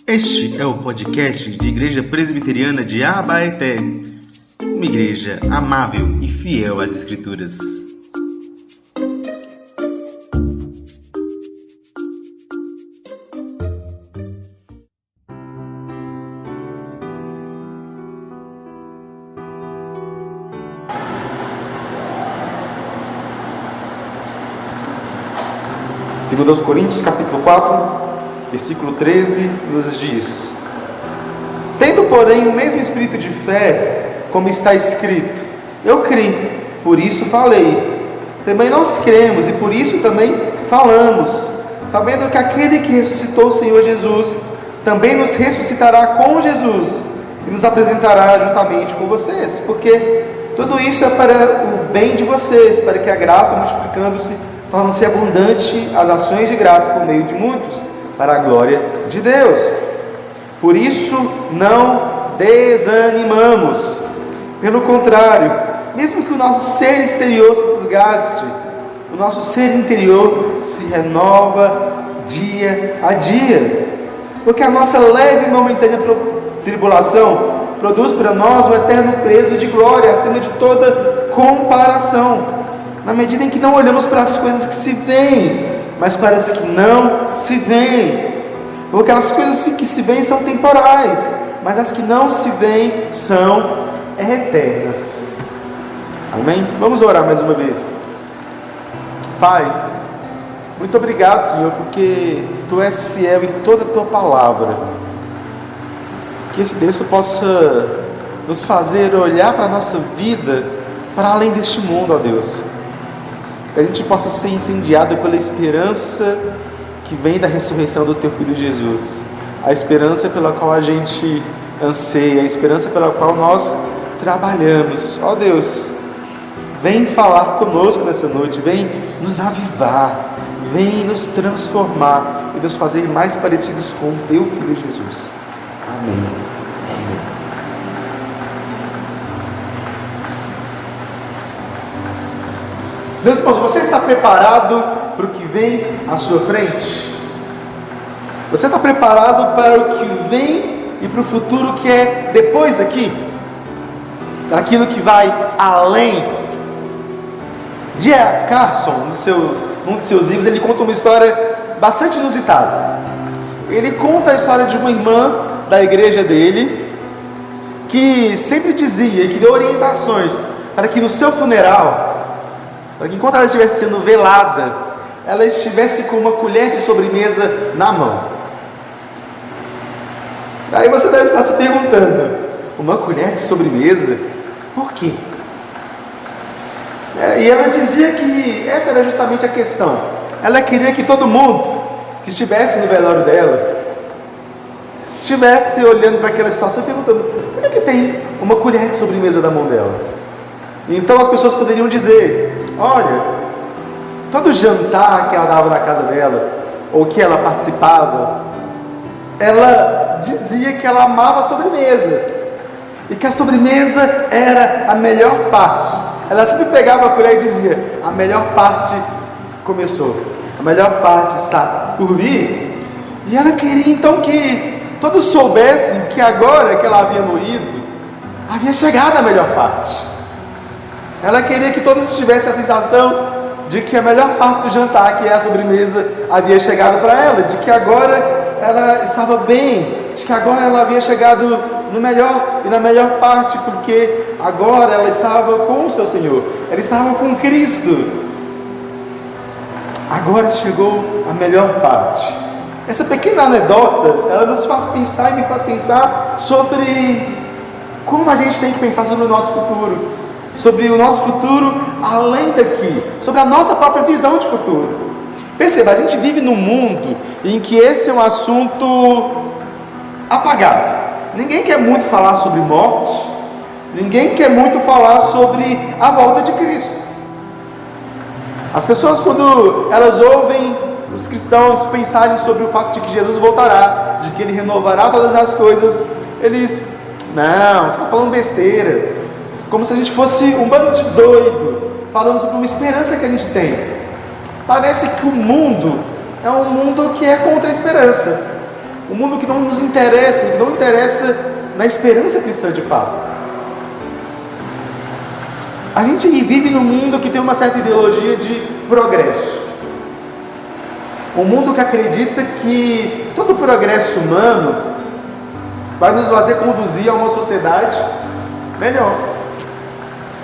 Este é o podcast de Igreja Presbiteriana de Abaeté, uma igreja amável e fiel às Escrituras. Segundo aos Coríntios, capítulo 4, versículo 13, nos diz: tendo, porém, o mesmo espírito de fé, como está escrito, eu criei, por isso falei. Também nós cremos e por isso também falamos, sabendo que aquele que ressuscitou o Senhor Jesus, também nos ressuscitará com Jesus e nos apresentará juntamente com vocês, porque tudo isso é para o bem de vocês, para que a graça, multiplicando-se, torne-se abundante as ações de graça por meio de muitos, para a glória de Deus. Por isso não desanimamos. Pelo contrário, mesmo que o nosso ser exterior se desgaste, o nosso ser interior se renova dia a dia, porque a nossa leve e momentânea tribulação produz para nós o eterno peso de glória acima de toda comparação, na medida em que não olhamos para as coisas que se veem, mas para as que não se veem. Porque as coisas que se veem são temporais, mas as que não se veem são eternas. Amém? Vamos orar mais uma vez. Pai, muito obrigado, Senhor, porque Tu és fiel em toda a Tua palavra. Que esse texto possa nos fazer olhar para a nossa vida para além deste mundo, ó Deus. Que a gente possa ser incendiado pela esperança que vem da ressurreição do Teu Filho Jesus, a esperança pela qual a gente anseia, a esperança pela qual nós trabalhamos. Ó Deus, vem falar conosco nessa noite, vem nos avivar, vem nos transformar e nos fazer mais parecidos com o Teu Filho Jesus. Amém. Meus irmãos, você está preparado para o que vem à sua frente? Você está preparado para o que vem e para o futuro que é depois daqui? Para aquilo que vai além? D.A. Carson, num dos seus livros, ele conta uma história bastante inusitada. Ele conta a história de uma irmã da igreja dele, que sempre dizia e que deu orientações para que no seu funeral, para que enquanto ela estivesse sendo velada, ela estivesse com uma colher de sobremesa na mão. Aí você deve estar se perguntando: uma colher de sobremesa? Por quê? E ela dizia que essa era justamente a questão. Ela queria que todo mundo que estivesse no velório dela estivesse olhando para aquela situação e perguntando: por que tem uma colher de sobremesa na mão dela? Então as pessoas poderiam dizer: olha, todo jantar que ela dava na casa dela, ou que ela participava, ela dizia que ela amava a sobremesa, e que a sobremesa era a melhor parte. Ela sempre pegava a colher e dizia: a melhor parte começou, a melhor parte está por vir. E ela queria então que todos soubessem que agora que ela havia morrido, havia chegado a melhor parte. Ela queria que todos tivessem a sensação de que a melhor parte do jantar, que é a sobremesa, havia chegado para ela, de que agora ela estava bem, de que agora ela havia chegado no melhor e na melhor parte, porque agora ela estava com o seu Senhor, ela estava com Cristo. Agora chegou a melhor parte. Essa pequena anedota, ela nos faz pensar e me faz pensar sobre como a gente tem que pensar sobre o nosso futuro, sobre o nosso futuro além daqui, sobre a nossa própria visão de futuro. Perceba, a gente vive num mundo em que esse é um assunto apagado. Ninguém quer muito falar sobre morte, ninguém quer muito falar sobre a volta de Cristo. As pessoas, quando elas ouvem os cristãos pensarem sobre o fato de que Jesus voltará, de que Ele renovará todas as coisas, eles: não, você está falando besteira. Como se a gente fosse um bando de doido, falando sobre uma esperança que a gente tem. Parece que o mundo é um mundo que é contra a esperança. um mundo que não nos interessa, que não interessa na esperança cristã de fato. A gente vive num mundo que tem uma certa ideologia de progresso. Um mundo que acredita que todo progresso humano vai nos fazer conduzir a uma sociedade melhor.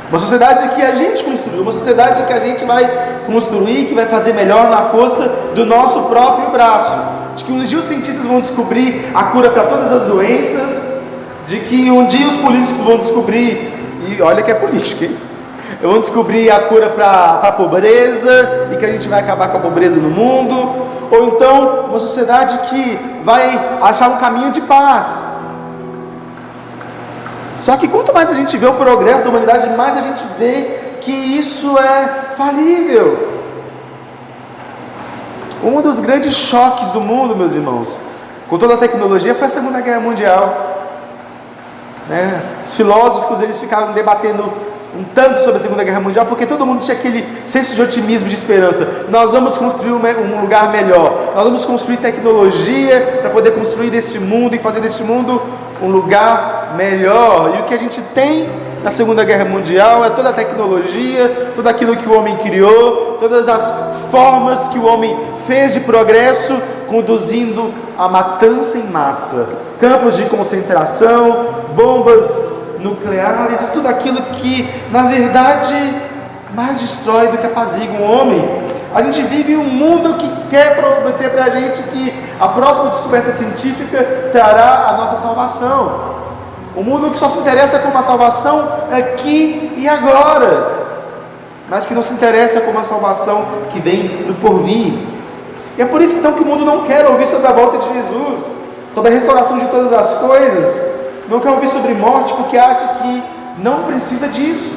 Uma sociedade que a gente construiu, uma sociedade que a gente vai construir, que vai fazer melhor na força do nosso próprio braço. De que um dia os cientistas vão descobrir a cura para todas as doenças, de que um dia os políticos vão descobrir, e olha que é política, hein? Vão descobrir a cura para a pobreza, e que a gente vai acabar com a pobreza no mundo, ou então uma sociedade que vai achar um caminho de paz. Só que quanto mais a gente vê o progresso da humanidade, mais a gente vê que isso é falível. Um dos grandes choques do mundo, meus irmãos, com toda a tecnologia, foi a Segunda Guerra Mundial. Os filósofos, eles ficavam debatendo um tanto sobre a Segunda Guerra Mundial, porque todo mundo tinha aquele senso de otimismo, de esperança. Nós vamos construir um lugar melhor, nós vamos construir tecnologia para poder construir deste mundo e fazer deste mundo um lugar melhor. E o que a gente tem na Segunda Guerra Mundial é toda a tecnologia, tudo aquilo que o homem criou, todas as formas que o homem fez de progresso, conduzindo a matança em massa, campos de concentração, bombas nucleares, tudo aquilo que na verdade mais destrói do que apazigua o homem. A gente vive um mundo que quer prometer para a gente que a próxima descoberta científica trará a nossa salvação. Um mundo que só se interessa com uma salvação aqui e agora, mas que não se interessa com uma salvação que vem do porvir. E é por isso então que o mundo não quer ouvir sobre a volta de Jesus, sobre a restauração de todas as coisas, não quer ouvir sobre morte, porque acha que não precisa disso.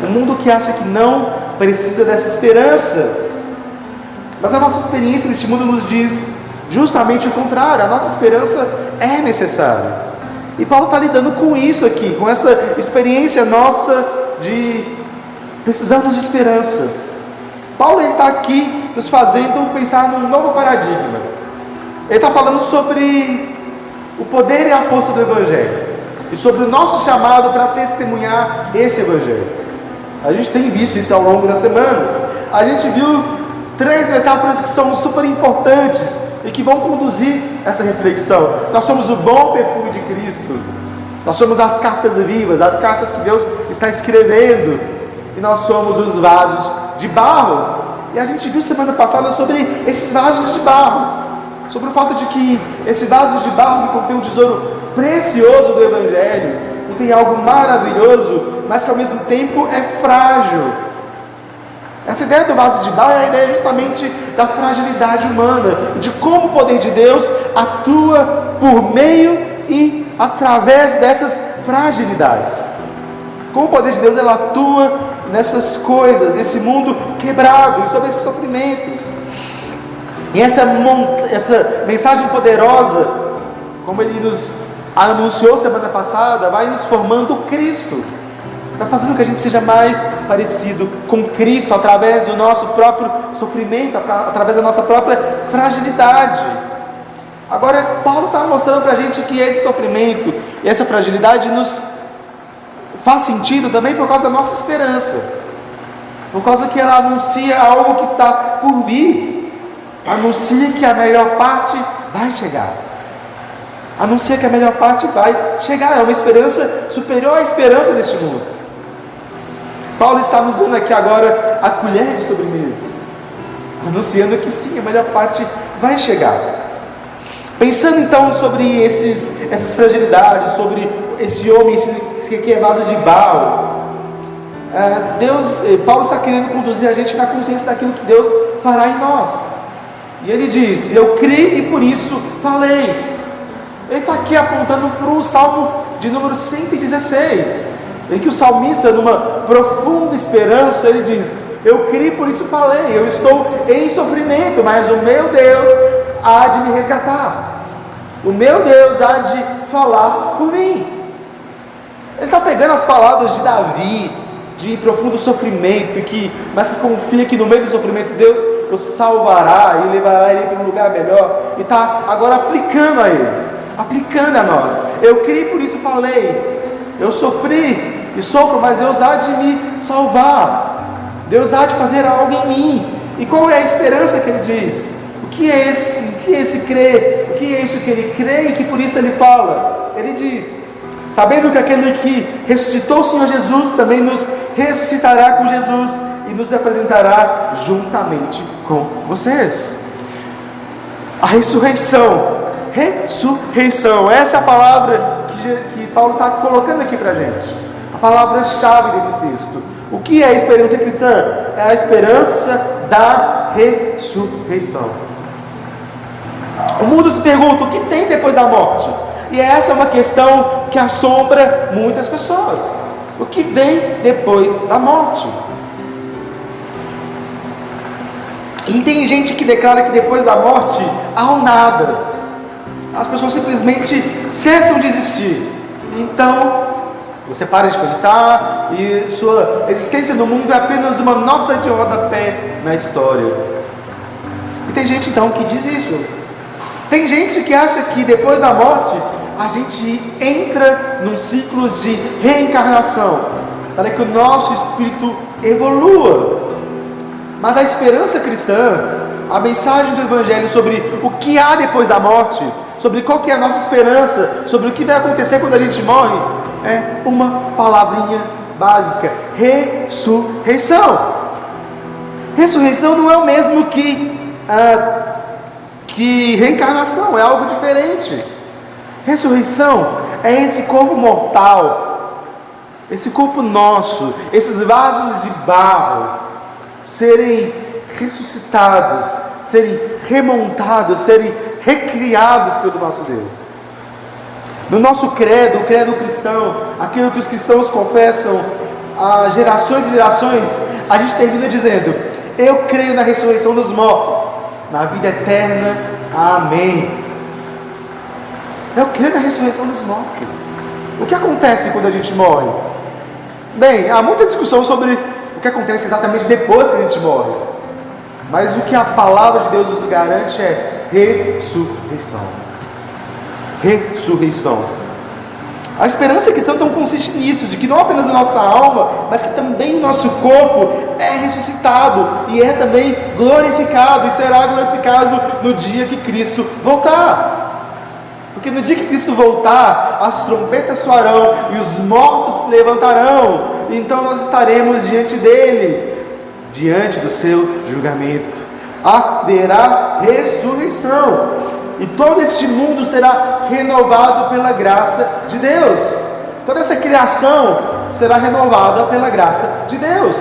Um mundo que acha que não precisa dessa esperança. Mas a nossa experiência neste mundo nos diz justamente o contrário. A nossa esperança é necessária. E Paulo está lidando com isso aqui, com essa experiência nossa de precisarmos de esperança. Paulo está aqui nos fazendo pensar num novo paradigma. Ele está falando sobre o poder e a força do Evangelho, e sobre o nosso chamado para testemunhar esse Evangelho. A gente tem visto isso ao longo das semanas. A gente viu 3 metáforas que são super importantes e que vão conduzir essa reflexão. Nós somos o bom perfume de Cristo, nós somos as cartas vivas, as cartas que Deus está escrevendo, e nós somos os vasos de barro. E a gente viu semana passada sobre esses vasos de barro, sobre o fato de que esse vaso de barro que contém um tesouro precioso do Evangelho, contém algo maravilhoso, mas que ao mesmo tempo é frágil. Essa ideia do vaso de barro é a ideia justamente da fragilidade humana, de como o poder de Deus atua por meio e através dessas fragilidades. Como o poder de Deus ele atua nessas coisas, nesse mundo quebrado, sobre esses sofrimentos. E essa mensagem poderosa, como ele nos anunciou semana passada, vai nos formando Cristo, vai fazendo que a gente seja mais parecido com Cristo, através do nosso próprio sofrimento, através da nossa própria fragilidade. Agora Paulo está mostrando para a gente que esse sofrimento e essa fragilidade nos faz sentido também por causa da nossa esperança, por causa que ela anuncia algo que está por vir. Anuncia que a melhor parte vai chegar. Anuncia que a melhor parte vai chegar. É uma esperança superior à esperança deste mundo. Paulo está nos dando aqui agora a colher de sobremesa, anunciando que sim, a melhor parte vai chegar. Pensando então sobre essas fragilidades, sobre esse homem, esse aqui é vaso de barro, Paulo está querendo conduzir a gente na consciência daquilo que Deus fará em nós. E ele diz: eu criei e por isso falei. Ele está aqui apontando para o Salmo de número 116, em que o salmista, numa profunda esperança, ele diz: eu criei, por isso falei. Eu estou em sofrimento, mas o meu Deus há de me resgatar. O meu Deus há de falar por mim. Ele está pegando as palavras de Davi, de profundo sofrimento, mas que confia que no meio do sofrimento Deus o salvará e levará ele para um lugar melhor, e está agora aplicando a ele, aplicando a nós. Eu criei, por isso falei, eu sofri e sofro, mas Deus há de me salvar, Deus há de fazer algo em mim. E qual é a esperança que ele diz? O que é esse crer? O que é isso que ele crê e que por isso ele fala? Ele diz: sabendo que aquele que ressuscitou o Senhor Jesus também nos ressuscitará com Jesus e nos apresentará juntamente com vocês. A ressurreição, essa é a palavra que Paulo está colocando aqui para a gente, a palavra-chave desse texto. O que é a esperança cristã? É a esperança da ressurreição. O mundo se pergunta: o que tem depois da morte? E essa é uma questão que assombra muitas pessoas. O que vem depois da morte? E tem gente que declara que depois da morte há um nada. As pessoas simplesmente cessam de existir. Então, você para de pensar e sua existência no mundo é apenas uma nota de rodapé na história. E tem gente então que diz isso. Tem gente que acha que depois da morte a gente entra num ciclo de reencarnação, para que o nosso espírito evolua. Mas a esperança cristã, a mensagem do Evangelho sobre o que há depois da morte, sobre qual que é a nossa esperança, sobre o que vai acontecer quando a gente morre, é uma palavrinha básica: ressurreição. Ressurreição não é o mesmo que reencarnação, é algo diferente. Ressurreição é esse corpo mortal, esse corpo nosso, esses vasos de barro serem ressuscitados, serem remontados, serem recriados pelo nosso Deus. No nosso credo, o credo cristão, aquilo que os cristãos confessam há gerações e gerações, a gente termina dizendo: eu creio na ressurreição dos mortos, na vida eterna, amém. Eu creio na ressurreição dos mortos. O que acontece quando a gente morre? Bem, há muita discussão sobre o que acontece exatamente depois que a gente morre, mas o que a palavra de Deus nos garante é ressurreição. Ressurreição. A esperança cristã então consiste nisso, de que não apenas a nossa alma, mas que também o nosso corpo é ressuscitado e é também glorificado, e será glorificado no dia que Cristo voltar. Porque no dia que Cristo voltar, as trombetas soarão e os mortos se levantarão, e então nós estaremos diante dele, diante do seu julgamento. Haverá ressurreição, e todo este mundo será renovado pela graça de Deus. Toda essa criação será renovada pela graça de Deus.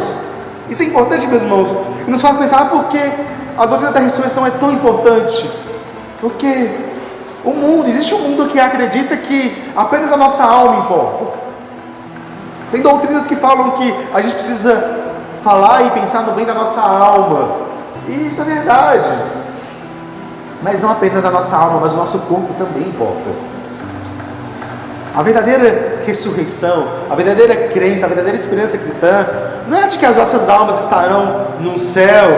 Isso é importante, meus irmãos, e nos faz pensar por que a doutrina da ressurreição é tão importante. Porque existe um mundo que acredita que apenas a nossa alma importa. Tem doutrinas que falam que a gente precisa falar e pensar no bem da nossa alma, e isso é verdade, mas não apenas a nossa alma, mas o nosso corpo também importa. A verdadeira ressurreição, a verdadeira crença, a verdadeira esperança cristã não é de que as nossas almas estarão no céu.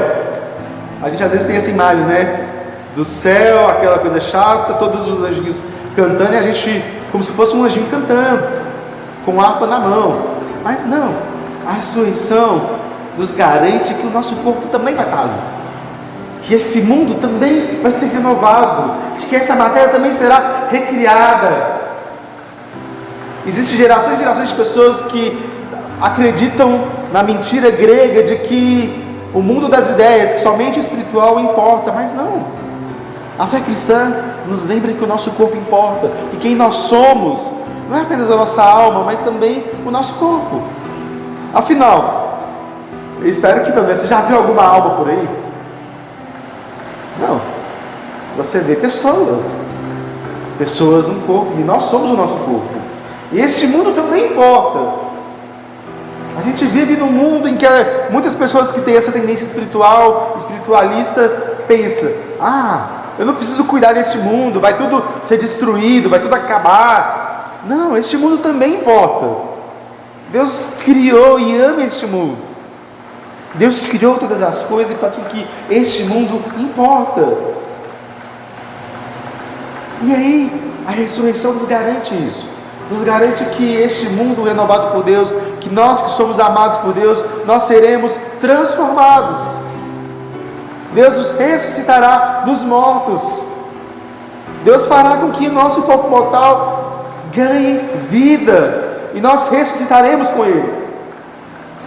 A gente às vezes tem essa imagem, né? Do céu, aquela coisa chata, todos os anjinhos cantando, e a gente, como se fosse um anjinho cantando, com harpa na mão. Mas não, a ressurreição nos garante que o nosso corpo também vai estar ali, que esse mundo também vai ser renovado, de que essa matéria também será recriada. Existem gerações e gerações de pessoas que acreditam na mentira grega de que o mundo das ideias, que somente o espiritual importa, mas não. A fé cristã nos lembra que o nosso corpo importa, que quem nós somos não é apenas a nossa alma, mas também o nosso corpo. Afinal, eu espero que pelo menos você já viu alguma alma por aí? Não. Você vê pessoas no corpo, e nós somos o nosso corpo. E este mundo também importa. A gente vive num mundo em que muitas pessoas que têm essa tendência espiritualista pensam: eu não preciso cuidar deste mundo, vai tudo ser destruído, vai tudo acabar. Não, este mundo também importa. Deus criou e ama este mundo. Deus criou todas as coisas e faz com que este mundo importa. E aí, a ressurreição nos garante isso. Nos garante que este mundo renovado por Deus, que nós que somos amados por Deus, nós seremos transformados. Deus nos ressuscitará dos mortos. Deus fará com que o nosso corpo mortal ganhe vida, e nós ressuscitaremos com Ele.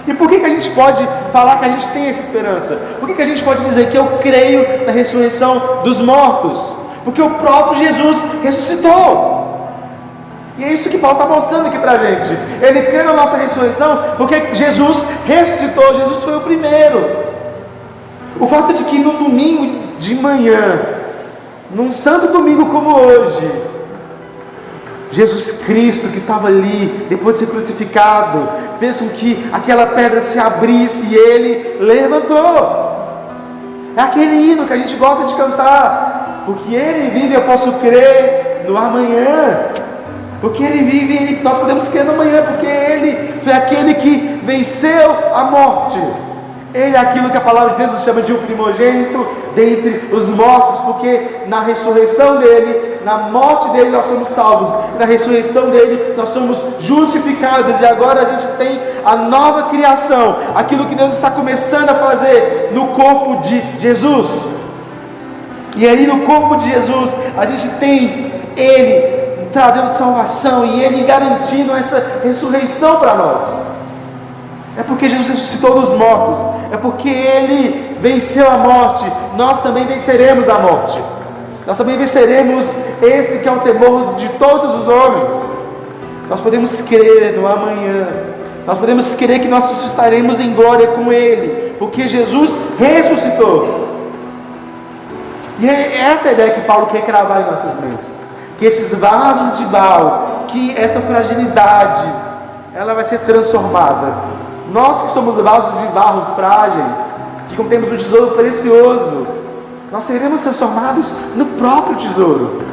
E por que a gente pode falar que a gente tem essa esperança? Por que a gente pode dizer que eu creio na ressurreição dos mortos? Porque o próprio Jesus ressuscitou. E é isso que Paulo está mostrando aqui para a gente. Ele crê na nossa ressurreição porque Jesus ressuscitou. Jesus foi o primeiro. O fato de que no domingo de manhã, num santo domingo como hoje, Jesus Cristo, que estava ali, depois de ser crucificado, fez com que aquela pedra se abrisse e Ele levantou. É aquele hino que a gente gosta de cantar. Porque Ele vive, eu posso crer no amanhã. Porque Ele vive, nós podemos crer no amanhã, porque Ele foi aquele que venceu a morte. Ele é aquilo que a palavra de Deus nos chama de um primogênito dentre os mortos, porque na ressurreição dele, na morte dele nós somos salvos, e na ressurreição dele nós somos justificados, e agora a gente tem a nova criação, aquilo que Deus está começando a fazer no corpo de Jesus. E aí no corpo de Jesus a gente tem Ele trazendo salvação e Ele garantindo essa ressurreição para nós. É porque Jesus ressuscitou dos mortos, é porque Ele venceu a morte, nós também venceremos a morte. Nós também venceremos esse que é o temor de todos os homens. Nós podemos crer no amanhã, nós podemos crer que nós estaremos em glória com Ele, porque Jesus ressuscitou. E é essa a ideia que Paulo quer cravar em nossas mentes, que esses vasos de barro, que essa fragilidade, ela vai ser transformada. Nós que somos vasos de barro frágeis, que contemos um tesouro precioso, nós seremos transformados no próprio tesouro.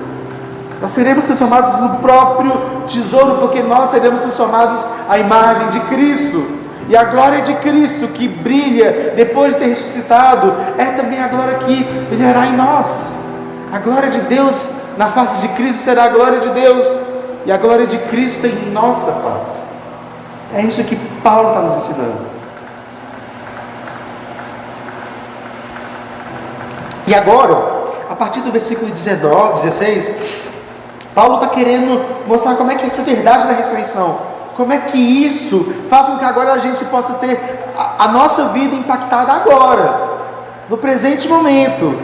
Nós seremos transformados no próprio tesouro, porque nós seremos transformados à imagem de Cristo. E a glória de Cristo que brilha depois de ter ressuscitado é também a glória que brilhará em nós. A glória de Deus na face de Cristo será a glória de Deus, e a glória de Cristo em nossa face. É isso que Paulo está nos ensinando. E agora, a partir do versículo 16, Paulo está querendo mostrar como é que essa verdade da ressurreição, como é que isso faz com que agora a gente possa ter a nossa vida impactada agora, no presente momento.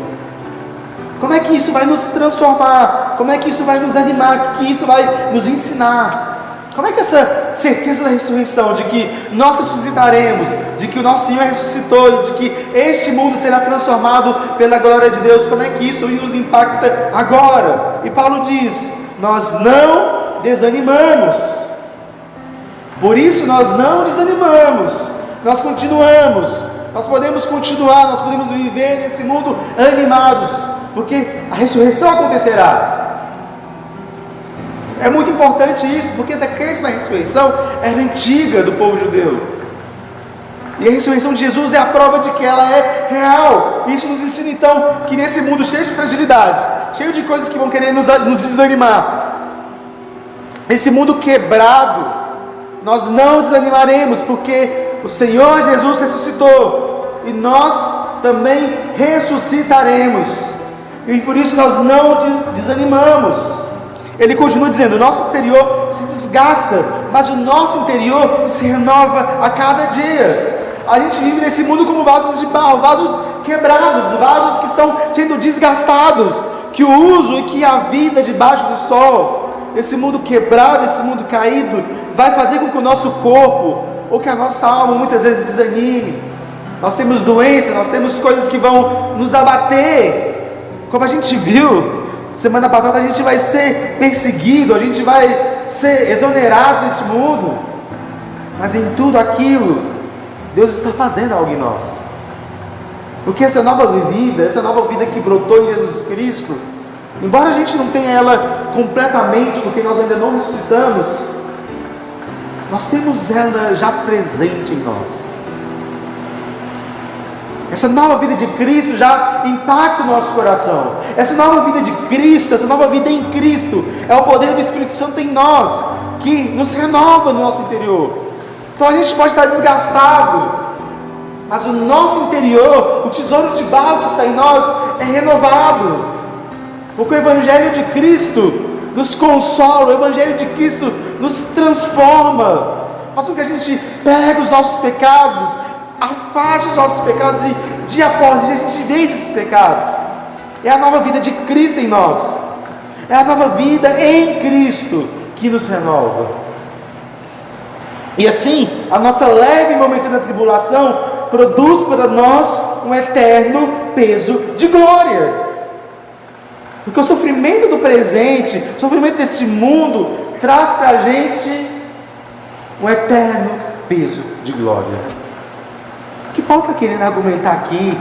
Como é que isso vai nos transformar? Como é que isso vai nos animar? Que isso vai nos ensinar? Como é que essa certeza da ressurreição, de que nós ressuscitaremos, de que o nosso Senhor ressuscitou, de que este mundo será transformado pela glória de Deus, como é que isso nos impacta agora? E Paulo diz: nós não desanimamos. Por isso nós não desanimamos, nós continuamos, nós podemos continuar, nós podemos viver nesse mundo animados, porque a ressurreição acontecerá. É muito importante isso, porque essa crença na ressurreição era antiga do povo judeu. E a ressurreição de Jesus é a prova de que ela é real. Isso nos ensina então que nesse mundo cheio de fragilidades, cheio de coisas que vão querer nos desanimar, nesse mundo quebrado, nós não desanimaremos, porque o Senhor Jesus ressuscitou e nós também ressuscitaremos. E por isso nós não desanimamos. Ele continua dizendo: o nosso exterior se desgasta, mas o nosso interior se renova a cada dia. A gente vive nesse mundo como vasos de barro, vasos quebrados, vasos que estão sendo desgastados, que o uso e que a vida debaixo do sol, esse mundo quebrado, esse mundo caído, vai fazer com que o nosso corpo, ou que a nossa alma muitas vezes desanime. Nós temos doenças, nós temos coisas que vão nos abater, como a gente viu semana passada. A gente vai ser perseguido, a gente vai ser exonerado desse mundo, mas em tudo aquilo Deus está fazendo algo em nós, porque essa nova vida que brotou em Jesus Cristo, embora a gente não tenha ela completamente, porque nós ainda não ressuscitamos, nós temos ela já presente em nós. Essa nova vida de Cristo já impacta o nosso coração. Essa nova vida de Cristo, essa nova vida em Cristo, é o poder do Espírito Santo em nós, que nos renova no nosso interior. Então a gente pode estar desgastado, mas o nosso interior, o tesouro de barro que está em nós, é renovado. Porque o Evangelho de Cristo nos consola, o Evangelho de Cristo nos transforma, faz com que a gente pegue os nossos pecados, afaste os nossos pecados e dia após dia a gente vence esses pecados. É a nova vida de Cristo em nós, é a nova vida em Cristo que nos renova. E assim, a nossa leve e momentânea tribulação produz para nós um eterno peso de glória. Porque o sofrimento do presente, o sofrimento desse mundo, traz para a gente um eterno peso de glória. O que Paulo está querendo argumentar aqui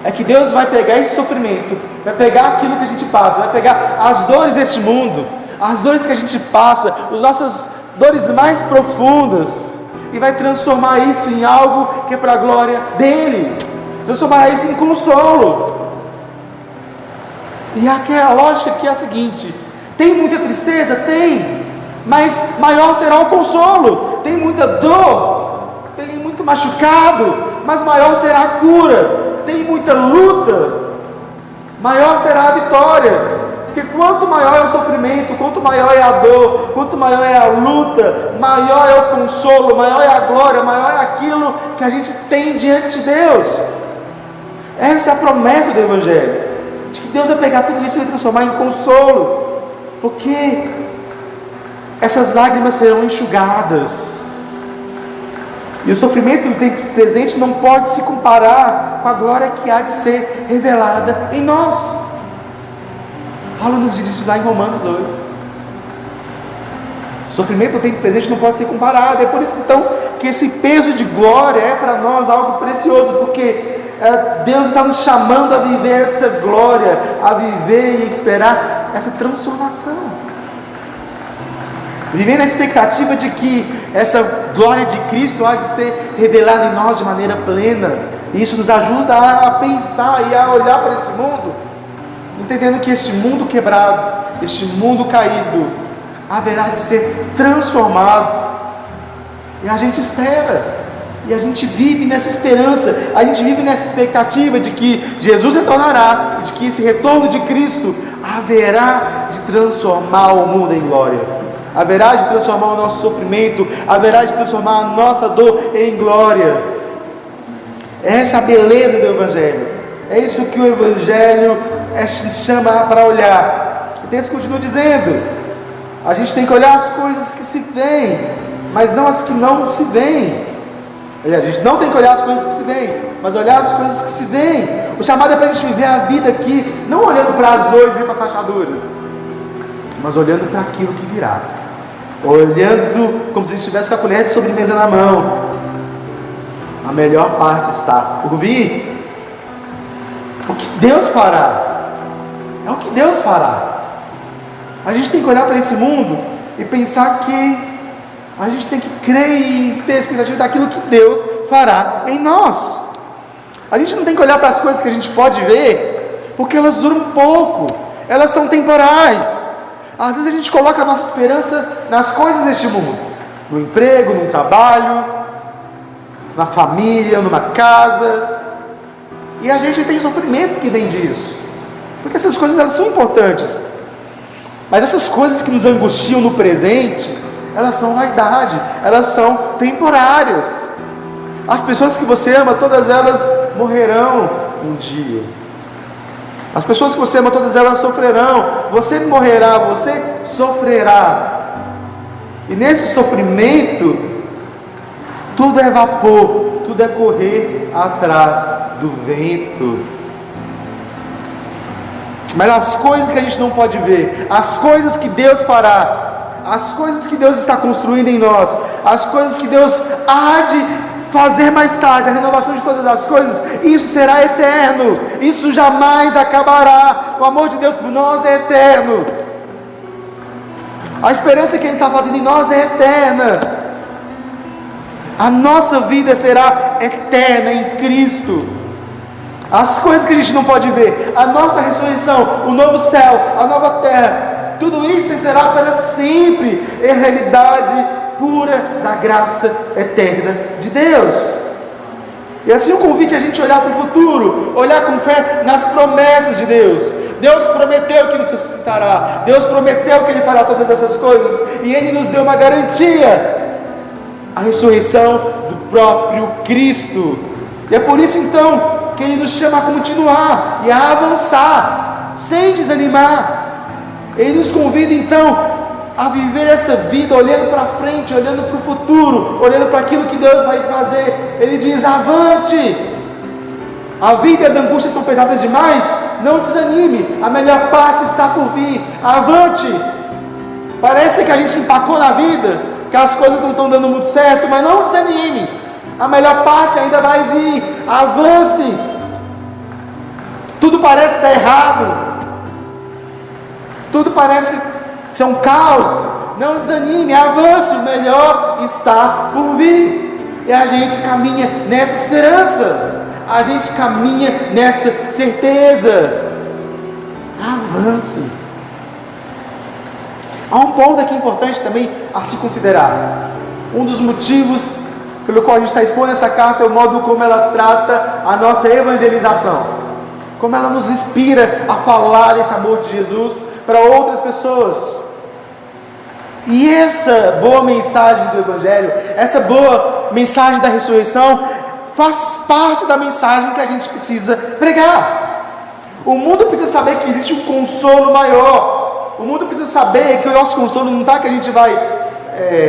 é que Deus vai pegar esse sofrimento, vai pegar aquilo que a gente passa, vai pegar as dores deste mundo, as dores que a gente passa, as nossas dores mais profundas, e vai transformar isso em algo que é para a glória dele, transformar isso em consolo. E a lógica aqui é a seguinte: tem muita tristeza? Tem, mas maior será o consolo. Tem muita dor, tem muito machucado, mas maior será a cura. Tem muita luta, maior será a vitória. Porque quanto maior é o sofrimento, quanto maior é a dor, quanto maior é a luta, maior é o consolo, maior é a glória, maior é aquilo que a gente tem diante de Deus. Essa é a promessa do Evangelho, de que Deus vai pegar tudo isso e vai transformar em consolo, porque essas lágrimas serão enxugadas, e o sofrimento do tempo presente não pode se comparar com a glória que há de ser revelada em nós. Paulo nos diz isso lá em Romanos 8. O sofrimento do tempo presente não pode ser comparado. É por isso então que esse peso de glória é para nós algo precioso, porque Deus está nos chamando a viver essa glória, a viver e esperar essa transformação, viver na expectativa de que essa glória de Cristo há de ser revelada em nós de maneira plena. E isso nos ajuda a pensar e a olhar para esse mundo, entendendo que este mundo quebrado, este mundo caído, haverá de ser transformado. E a gente espera, e a gente vive nessa esperança, a gente vive nessa expectativa de que Jesus retornará, de que esse retorno de Cristo haverá de transformar o mundo em glória, haverá de transformar o nosso sofrimento, haverá de transformar a nossa dor em glória. Essa é a beleza do Evangelho, é isso que o Evangelho chama para olhar. O texto continua dizendo: a gente tem que olhar as coisas que se veem, mas não as que não se veem. A gente não tem que olhar as coisas que se veem, mas olhar as coisas que se veem. O chamado é para a gente viver a vida aqui, não olhando para as dores e para as rachaduras, mas olhando para aquilo que virá, olhando como se a gente estivesse com a colher de sobremesa na mão. A melhor parte está por vir. O que Deus fará, é o que Deus fará. A gente tem que olhar para esse mundo e pensar que a gente tem que crer e ter a expectativa daquilo que Deus fará em nós. A gente não tem que olhar para as coisas que a gente pode ver, porque elas duram pouco, elas são temporais. Às vezes a gente coloca a nossa esperança nas coisas deste mundo, no emprego, no trabalho, na família, numa casa, e a gente tem sofrimento que vem disso, porque essas coisas elas são importantes, mas essas coisas que nos angustiam no presente, elas são vaidade, elas são temporárias. As pessoas que você ama, todas elas morrerão um dia. As pessoas que você ama, todas elas sofrerão. Você morrerá, você sofrerá. E nesse sofrimento, tudo é vapor, tudo é correr atrás do vento. Mas as coisas que a gente não pode ver, as coisas que Deus fará, as coisas que Deus está construindo em nós, as coisas que Deus há de fazer mais tarde, a renovação de todas as coisas, isso será eterno, isso jamais acabará. O amor de Deus por nós é eterno, a esperança que Ele está fazendo em nós é eterna, a nossa vida será eterna em Cristo. As coisas que a gente não pode ver, a nossa ressurreição, o novo céu, a nova terra, tudo isso será para sempre, é realidade pura da graça eterna de Deus. E assim o convite é a gente olhar para o futuro, olhar com fé nas promessas de Deus. Deus prometeu que nos ressuscitará, Deus prometeu que Ele fará todas essas coisas, e Ele nos deu uma garantia, a ressurreição do próprio Cristo. E é por isso então que Ele nos chama a continuar e a avançar, sem desanimar. Ele nos convida então a viver essa vida olhando para frente, olhando para o futuro, olhando para aquilo que Deus vai fazer. Ele diz: avante, a vida e as angústias são pesadas demais, não desanime, a melhor parte está por vir, avante. Parece que a gente empacou na vida, que as coisas não estão dando muito certo, mas não desanime, a melhor parte ainda vai vir, avance. Tudo parece estar errado, tudo parece ser um caos, não desanime, avance, o melhor está por vir. E a gente caminha nessa esperança, a gente caminha nessa certeza. Avance. Há um ponto aqui importante também a se considerar. Um dos motivos pelo qual a gente está expondo essa carta é o modo como ela trata a nossa evangelização, como ela nos inspira a falar desse amor de Jesus para outras pessoas. E essa boa mensagem do Evangelho, essa boa mensagem da ressurreição, faz parte da mensagem que a gente precisa pregar. O mundo precisa saber que existe um consolo maior. O mundo precisa saber que o nosso consolo não está que a gente vai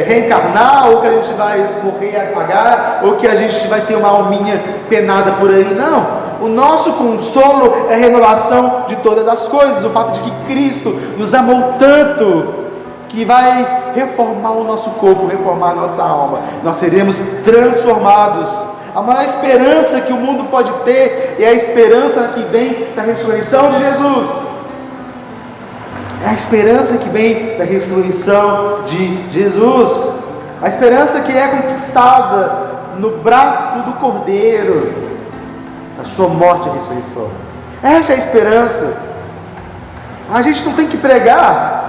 reencarnar, ou que a gente vai morrer e apagar, ou que a gente vai ter uma alminha penada por aí. Não. O nosso consolo é a renovação de todas as coisas, o fato de que Cristo nos amou tanto, que vai reformar o nosso corpo, reformar a nossa alma, nós seremos transformados. A maior esperança que o mundo pode ter é a esperança que vem da ressurreição de Jesus, é a esperança que vem da ressurreição de Jesus, a esperança que é conquistada no braço do Cordeiro, a sua morte e ressurreição. Essa é a esperança. A gente não tem que pregar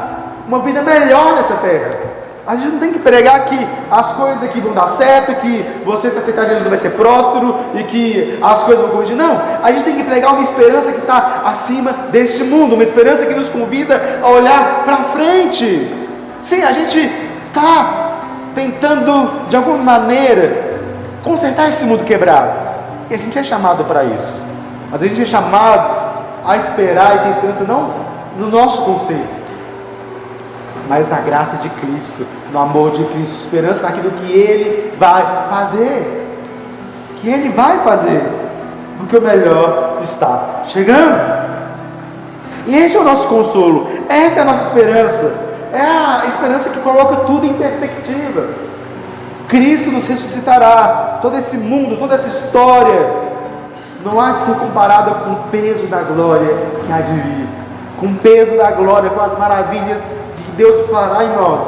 uma vida melhor nessa terra. A gente não tem que pregar que as coisas aqui vão dar certo, que você, se aceitar Jesus, vai ser próspero e que as coisas vão corrigir. Não, a gente tem que pregar uma esperança que está acima deste mundo, uma esperança que nos convida a olhar para frente. Sim, a gente está tentando de alguma maneira consertar esse mundo quebrado, e a gente é chamado para isso, mas a gente é chamado a esperar e ter esperança não no nosso conceito, mas na graça de Cristo, no amor de Cristo, esperança naquilo que Ele vai fazer, porque o melhor está chegando. E esse é o nosso consolo, essa é a nossa esperança, é a esperança que coloca tudo em perspectiva. Cristo nos ressuscitará, todo esse mundo, toda essa história não há de ser comparada com o peso da glória que há de vir, com o peso da glória, com as maravilhas que Deus fará em nós.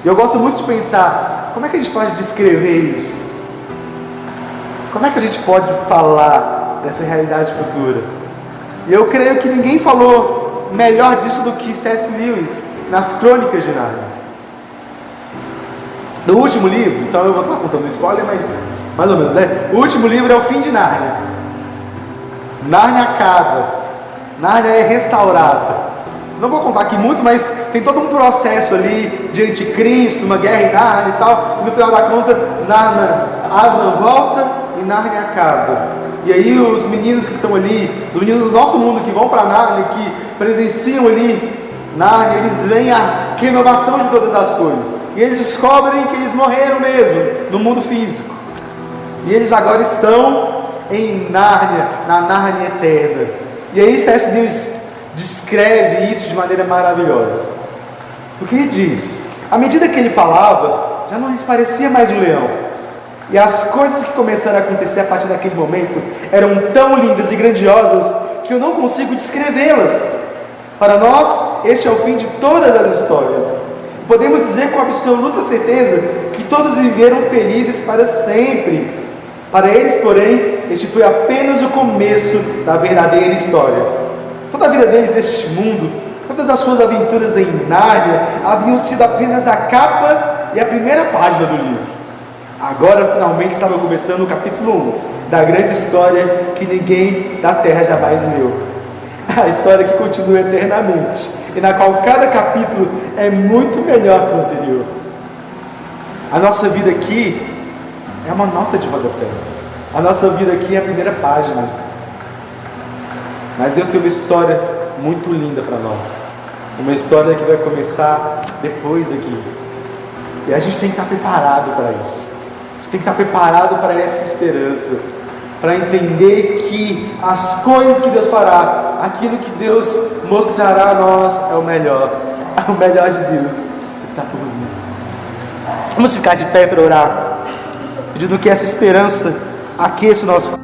E eu gosto muito de pensar, como é que a gente pode descrever isso? Como é que a gente pode falar dessa realidade futura? E eu creio que ninguém falou melhor disso do que C.S. Lewis, nas Crônicas de Nárnia. No último livro, então eu vou estar contando spoiler, mas mais ou menos, né? O último livro é o fim de Nárnia. Nárnia acaba, Nárnia é restaurada. Não vou contar aqui muito, mas tem todo um processo ali de anticristo, uma guerra em Nárnia e tal. E no final da conta, Aslan volta e Nárnia acaba. E aí os meninos que estão ali, os meninos do nosso mundo que vão para Nárnia, que presenciam ali Nárnia, eles veem a renovação de todas as coisas. E eles descobrem que eles morreram mesmo, no mundo físico. E eles agora estão em Nárnia, na Nárnia eterna. E aí C.S. Lewis descreve isso de maneira maravilhosa. Porque ele diz, à medida que ele falava, já não lhes parecia mais um leão. E as coisas que começaram a acontecer a partir daquele momento eram tão lindas e grandiosas que eu não consigo descrevê-las. Para nós, este é o fim de todas as histórias. Podemos dizer com absoluta certeza que todos viveram felizes para sempre. Para eles, porém, este foi apenas o começo da verdadeira história. Toda a vida deles neste mundo, todas as suas aventuras em Nárnia, haviam sido apenas a capa e a primeira página do livro. Agora finalmente estava começando o capítulo 1 da grande história que ninguém da terra jamais leu. A história que continua eternamente e na qual cada capítulo é muito melhor que o anterior. A nossa vida aqui é uma nota de rodapé. A nossa vida aqui é a primeira página. Mas Deus tem uma história muito linda para nós. Uma história que vai começar depois daqui. E a gente tem que estar preparado para isso. A gente tem que estar preparado para essa esperança. Para entender que as coisas que Deus fará, aquilo que Deus mostrará a nós é o melhor. O melhor de Deus está por vir. Vamos ficar de pé para orar, pedindo que essa esperança aqueça o nosso coração.